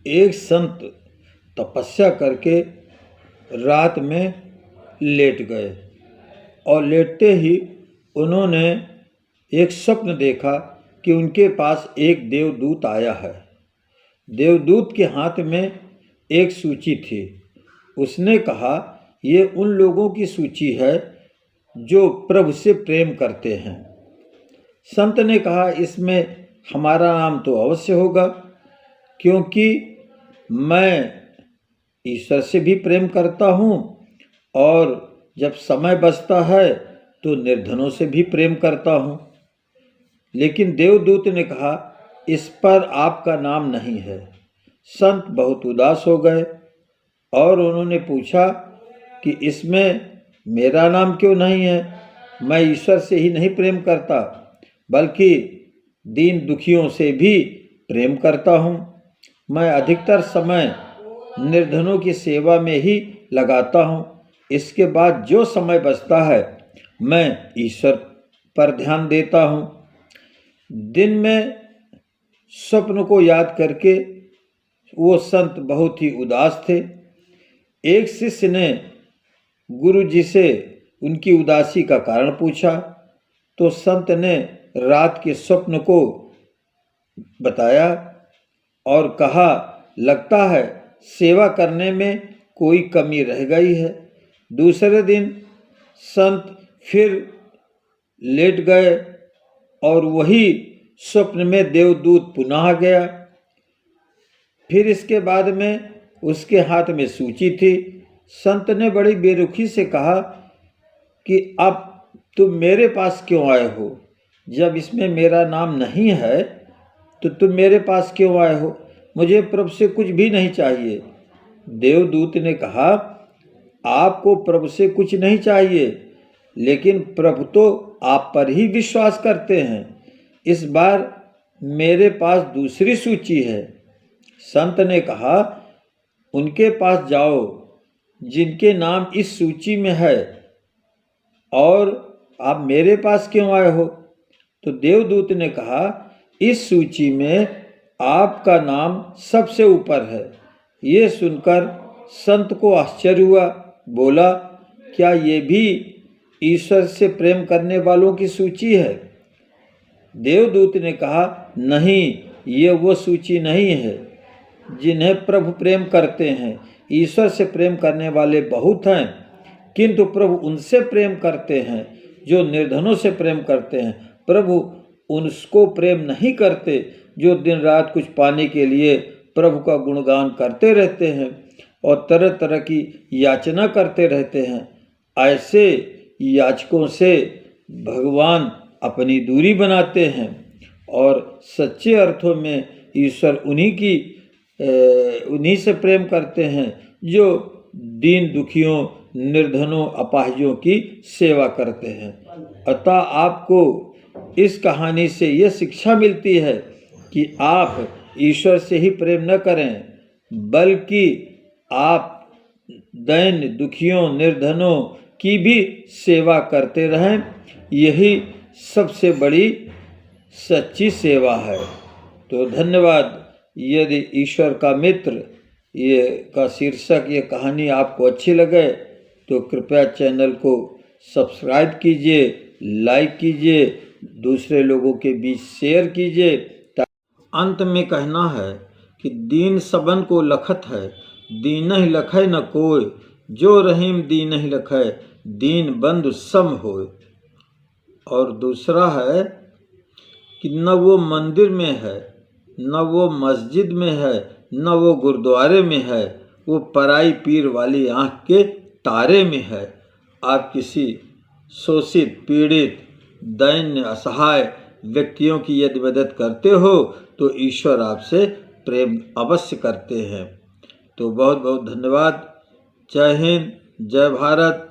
एक संत तपस्या करके रात में लेट गए और लेटते ही उन्होंने एक स्वप्न देखा कि उनके पास एक देवदूत आया है। देवदूत के हाथ में एक सूची थी। उसने कहा, ये उन लोगों की सूची है जो प्रभु से प्रेम करते हैं। संत ने कहा, इसमें हमारा नाम तो अवश्य होगा, क्योंकि मैं ईश्वर से भी प्रेम करता हूँ और जब समय बचता है तो निर्धनों से भी प्रेम करता हूँ। लेकिन देवदूत ने कहा, इस पर आपका नाम नहीं है। संत बहुत उदास हो गए और उन्होंने पूछा कि इसमें मेरा नाम क्यों नहीं है? मैं ईश्वर से ही नहीं प्रेम करता, बल्कि दीन दुखियों से भी प्रेम करता हूँ। मैं अधिकतर समय निर्धनों की सेवा में ही लगाता हूँ। इसके बाद जो समय बचता है मैं ईश्वर पर ध्यान देता हूँ। दिन में स्वप्न को याद करके वो संत बहुत ही उदास थे। एक शिष्य ने गुरु जी से उनकी उदासी का कारण पूछा तो संत ने रात के स्वप्न को बताया और कहा, लगता है सेवा करने में कोई कमी रह गई है। दूसरे दिन संत फिर लेट गए और वही स्वप्न में देवदूत पुनः आ गया। फिर इसके बाद में उसके हाथ में सूची थी। संत ने बड़ी बेरुखी से कहा कि अब तुम मेरे पास क्यों आए हो? जब इसमें मेरा नाम नहीं है तो तुम मेरे पास क्यों आए हो? मुझे प्रभु से कुछ भी नहीं चाहिए। देवदूत ने कहा, आपको प्रभु से कुछ नहीं चाहिए, लेकिन प्रभु तो आप पर ही विश्वास करते हैं। इस बार मेरे पास दूसरी सूची है। संत ने कहा, उनके पास जाओ जिनके नाम इस सूची में है, और आप मेरे पास क्यों आए हो? तो देवदूत ने कहा, इस सूची में आपका नाम सबसे ऊपर है। ये सुनकर संत को आश्चर्य हुआ। बोला, क्या ये भी ईश्वर से प्रेम करने वालों की सूची है? देवदूत ने कहा, नहीं, ये वो सूची नहीं है जिन्हें प्रभु प्रेम करते हैं। ईश्वर से प्रेम करने वाले बहुत हैं, किंतु प्रभु उनसे प्रेम करते हैं जो निर्धनों से प्रेम करते हैं। प्रभु उनको प्रेम नहीं करते जो दिन रात कुछ पाने के लिए प्रभु का गुणगान करते रहते हैं और तरह तरह की याचना करते रहते हैं। ऐसे याचकों से भगवान अपनी दूरी बनाते हैं और सच्चे अर्थों में ईश्वर उन्हीं से प्रेम करते हैं जो दीन दुखियों, निर्धनों, अपाहिजों की सेवा करते हैं। अतः आपको इस कहानी से यह शिक्षा मिलती है कि आप ईश्वर से ही प्रेम न करें, बल्कि आप दैन्य दुखियों, निर्धनों की भी सेवा करते रहें। यही सबसे बड़ी सच्ची सेवा है। तो धन्यवाद। यदि ईश्वर का मित्र ये का शीर्षक, ये कहानी आपको अच्छी लगे तो कृपया चैनल को सब्सक्राइब कीजिए, लाइक कीजिए, दूसरे लोगों के बीच शेयर कीजिए। अंत में कहना है कि दीन सबन को लखत है, दीनहि लखै न कोय, जो रहीम दीनहि लखै, दीन बंधु सम होय। और दूसरा है कि न वो मंदिर में है, न वो मस्जिद में है, न वो गुरुद्वारे में है, वो पराई पीर वाली आँख के तारे में है। आप किसी शोषित, पीड़ित, दैन्य, असहाय व्यक्तियों की यदि मदद करते हो तो ईश्वर आपसे प्रेम अवश्य करते हैं। तो बहुत बहुत धन्यवाद। जय हिंद, जय भारत।